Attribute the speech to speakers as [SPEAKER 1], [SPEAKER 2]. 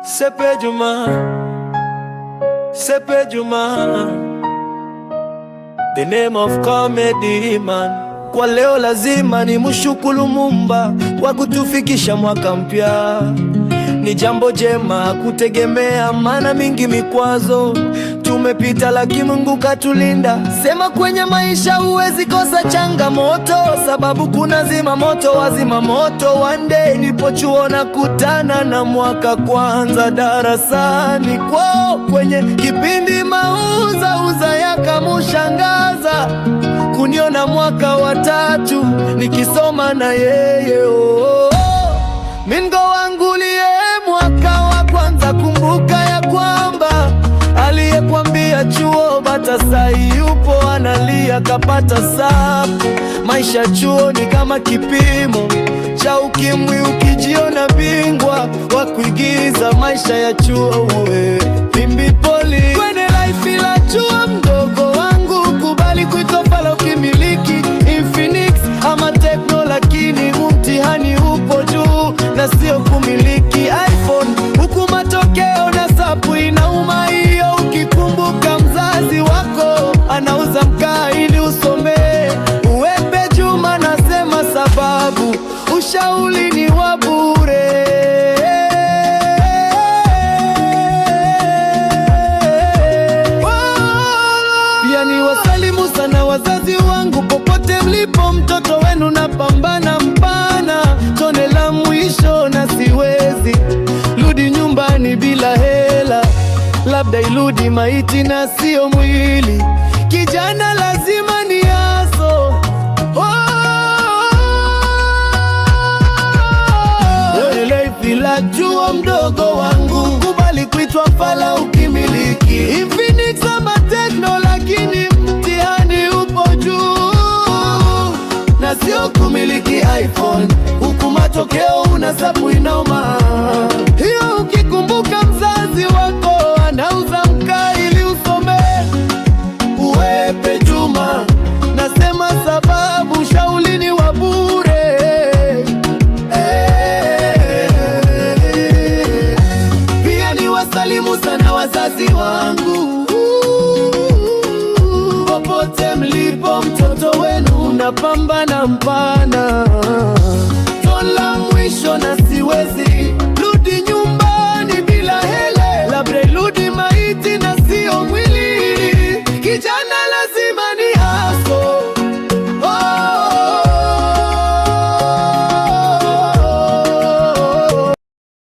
[SPEAKER 1] Sepe Juma, Sepe Juma, the name of comedy man. Kwa leo lazima ni mshukuru Muumba kwa kutufikisha mwaka mpya. Ni jambo jema kutegemea, maana mingi mikwazo tumepita, lakini Mungu katulinda. Sema kwenye maisha huwezi kosa changamoto, sababu kuna zima moto, wazima moto. One day nipo chuo na kutana na mwaka kwanza darasani kwao, kwenye kipindi mauza yakamushangaza kuniona mwaka wa tatu nikisoma na yeye. Mingo wangulie mwaka wa kwanza, kumbuka ya kwamba aliyekwambia chuo bata sai yupo analia kapata sapu. Maisha chuo ni kama kipimo cha ukimwi, ukijiona bingwa wa kuigiza maisha ya chuo uwe pimbi poli. Kwenye life la chuo mdogo wangu, kubali kuitofala ukimiliki Infinix ama Tecno, lakini mtihani upo juu na sio kumiliki iPhone. Huku matokeo na sapu inauma hiyo, ukikumbuka mzazi wako anauza mkaa ili usome. Uwepe Juma nasema sababu ushauri ni wa bure. Pia ni wasalimu sana wazazi wangu popote mlipo, mtoto wenu napambana mpana, tone la mwisho na siwezi rudi nyumbani bila hela, labda iludi maiti na sio mwili. Kijana lazima ni aso. Bila chuo mdogo wangu, kubali kuitwa fala ukimiliki Infinix ama Tecno, lakini mtihani upo juu na sio kumiliki iPhone. Huku matokeo una sapu inauma hiyo, ukikumbuka mzazi wako anauza mkaa ili usome. Uwepe Juma nasema sababu shauli ni wa bure. Pia ni wasalimu sana wazazi wangu popote mlipo, mtoto wenu unapambana mpana.